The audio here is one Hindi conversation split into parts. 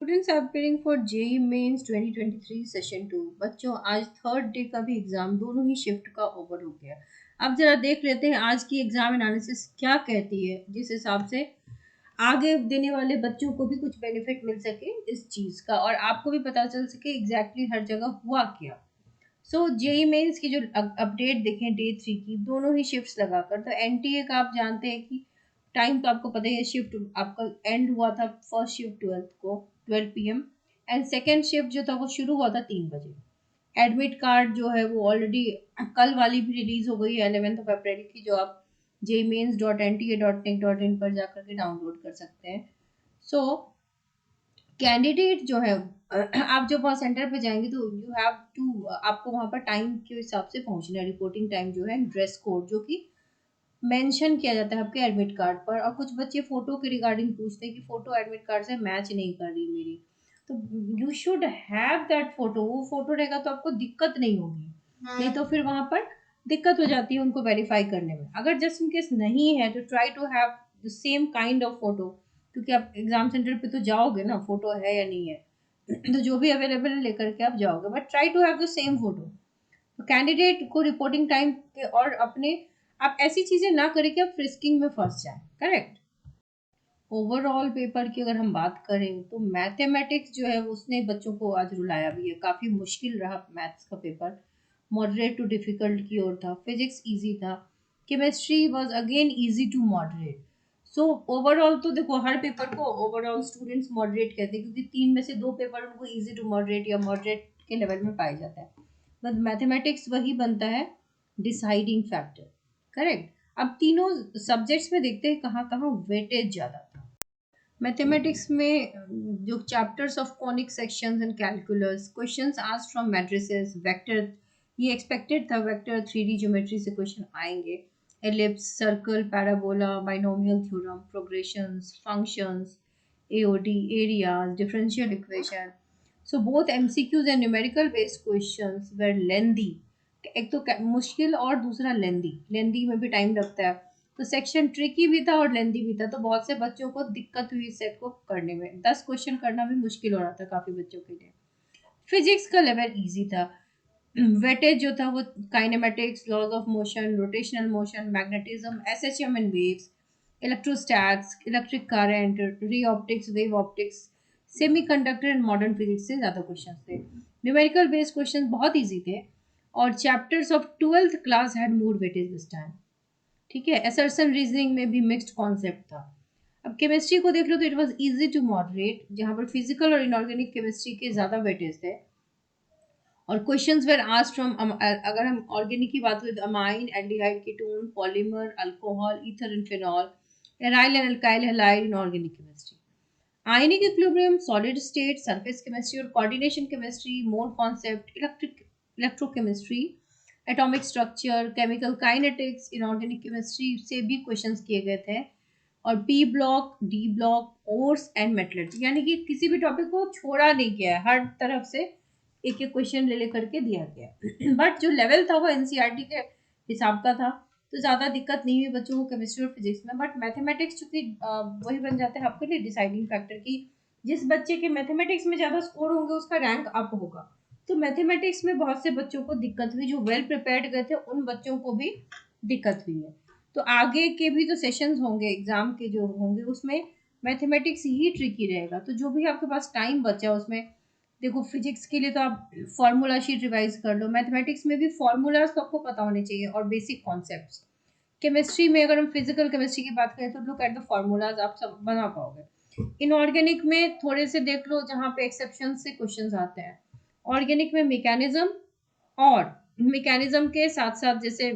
Students are preparing for JEE Mains 2023 session 2। बच्चों, आज थर्ड डे का भी एग्जाम दोनों ही शिफ्ट का ओवर हो गया। अब जरा देख लेते हैं आज की एग्जाम एनालिसिस क्या कहती है, जिस हिसाब से आगे देने वाले बच्चों को भी कुछ बेनिफिट मिल सके इस चीज का और आपको भी पता चल सके एग्जैक्टली हर जगह हुआ क्या। सो जेई मेंस की जो अपडेट देखें डे 3 की, दोनों ही शिफ्ट्स लगाकर, तो एनटीए का आप जानते हैं कि टाइम तो आपको पता ही है। शिफ्ट आपका एंड हुआ था फर्स्ट शिफ्ट 12th को 12 पीएम, एंड सेकेंड शिफ्ट जो था वो शुरू हुआ था 3 बजे। एडमिट कार्ड जो है वो ऑलरेडी कल वाली भी रिलीज हो गई है 11 अप्रैल की, जो आप jmains.nta.nic.in पर जाकर के डाउनलोड कर सकते हैं। सो कैंडिडेट जो है आप जब वहाँ सेंटर पे जाएंगे तो यू हैव टू, आपको वहाँ पर टाइम के हिसाब से पहुंचना है। रिपोर्टिंग टाइम जो है, ड्रेस कोड जो कि मेंशन किया जाता है आपके एडमिट कार्ड पर। और कुछ बच्चे फोटो के रिगार्डिंग पूछते हैं कि फोटो एडमिट कार्ड से मैच नहीं कर रही मेरी, तो you should have that photo. वो फोटो रहेगा तो आपको दिक्कत नहीं होगी, नहीं तो फिर वहां पर दिक्कत हो जाती है उनको वेरीफाई करने में। अगर जस्ट इन केस नहीं है तो try to have the same kind of photo, क्योंकि आप एग्जाम सेंटर पे तो जाओगे ना, फोटो है या नहीं है तो जो भी अवेलेबल है लेकर के आप जाओगे, but try to have the same photo. तो कैंडिडेट को रिपोर्टिंग टाइम पे और अपने, आप ऐसी चीजें ना करें कि आप फ्रिस्किंग में फंस जाए। करेक्ट। ओवरऑल पेपर की अगर हम बात करें तो मैथमेटिक्स जो है उसने बच्चों को आज रुलाया भी है। काफ़ी मुश्किल रहा मैथ्स का पेपर, मॉडरेट टू डिफ़िकल्ट की ओर था। फिजिक्स इजी था। Chemistry was again easy to moderate. So overall तो देखो, हर पेपर को ओवरऑल स्टूडेंट्स मॉडरेट कहते हैं, क्योंकि 3 में से 2 पेपर उनको इजी टू मॉडरेट या मॉडरेट के लेवल में पाया जाता है। बट मैथमेटिक्स वही बनता है डिसाइडिंग फैक्टर। करेक्ट। अब तीनों सब्जेक्ट्स में देखते हैं कहाँ कहाँ वेटेज ज़्यादा था। मैथमेटिक्स में जो chapters of conic sections and calculus, questions asked from matrices, vector, ये एक्सपेक्टेड था। वेक्टर 3D ज्योमेट्री से क्वेश्चन आएंगे। Ellipse, circle, parabola, binomial theorem, progressions, functions, AOD, areas, differential equation. So both MCQs and numerical based questions were lengthy. एक तो मुश्किल और दूसरा लेंदी। लेंदी में भी टाइम लगता है, तो सेक्शन ट्रिकी भी था और लेंदी भी था, तो बहुत से बच्चों को दिक्कत हुई इस सेट को करने में। 10 क्वेश्चन करना भी मुश्किल हो रहा था काफी बच्चों के लिए। फिजिक्स का लेवल इजी था। वेटेज जो था वो kinematics, laws of motion, rotational motion, magnetism, SHM and waves, electrostatics, electric current, ray optics, wave optics, semiconductor and modern physics से ज्यादा क्वेश्चन थे। न्यूमेरिकल बेस्ड क्वेश्चन बहुत इजी थे, और chapters of 12th class had more weightage this time. ठीक है। असर्शन रीजनिंग में भी मिक्स्ड कॉन्सेप्ट था। अब केमिस्ट्री को देख लो तो it was easy to moderate, जहां पर फिजिकल और इनऑर्गेनिक केमिस्ट्री के ज्यादा वेटेज थे। और क्वेश्चंस वेर आस्क्ड फ्रॉम, अगर हम ऑर्गेनिक की बात करें तो amine, aldehyde, ketone, polymer, alcohol, ether and phenol, aryl and alkyl halide in organic chemistry. Ionic equilibrium, solid state, surface chemistry और coordination chemistry, mole concept, electrochemistry, atomic structure, chemical kinetics, inorganic chemistry से भी क्वेश्चंस किए गए थे। और P block, D block, course and metallurgy, यानी कि किसी भी टॉपिक को छोड़ा नहीं गया है, हर तरफ से एक एक क्वेश्चन ले लेकर के दिया गया बट जो लेवल था वो एनसीईआरटी के हिसाब का था, तो ज़्यादा दिक्कत नहीं हुई बच्चों को केमिस्ट्री और फिजिक्स में। बट मैथमेटिक्स चूंकि वही बन जाते हैं आपके लिए डिसाइडिंग फैक्टर की, जिस बच्चे के मैथमेटिक्स में ज़्यादा स्कोर होंगे उसका रैंक अप होगा। तो मैथमेटिक्स में बहुत से बच्चों को दिक्कत हुई, जो वेल प्रिपेयर्ड गए थे उन बच्चों को भी दिक्कत हुई है। तो आगे के भी जो सेशंस होंगे एग्जाम के जो होंगे उसमें मैथमेटिक्स ही ट्रिकी रहेगा। तो जो भी आपके पास टाइम बचा उसमें देखो, फिजिक्स के लिए तो आप फॉर्मूला शीट रिवाइज कर लो, मैथमेटिक्स में भी फॉर्मूलाज तो आपको पता होने चाहिए और बेसिक कॉन्सेप्ट्स। केमिस्ट्री में अगर हम फिजिकल केमिस्ट्री की बात करें तो लुक एट द फॉर्मूलाज, आप सब बना पाओगे। इनऑर्गेनिक में थोड़े से देख लो जहाँ पे एक्सेप्शन से क्वेश्चंस आते हैं। ऑर्गेनिक में मैकेनिज्म, और मैकेनिज्म के साथ साथ जैसे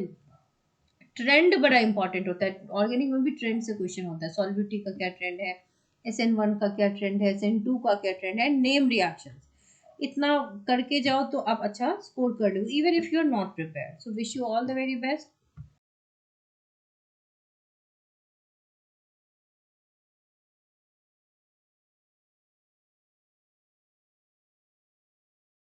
ट्रेंड बड़ा इंपॉर्टेंट होता है। ऑर्गेनिक में भी ट्रेंड से क्वेश्चन होता है, सॉल्विटी का क्या ट्रेंड है, SN1 का क्या ट्रेंड है, SN2 का क्या ट्रेंड है, नेम रिएक्शंस। इतना करके जाओ तो आप अच्छा स्कोर कर लो, even if you are not prepare. So wish you all the very best.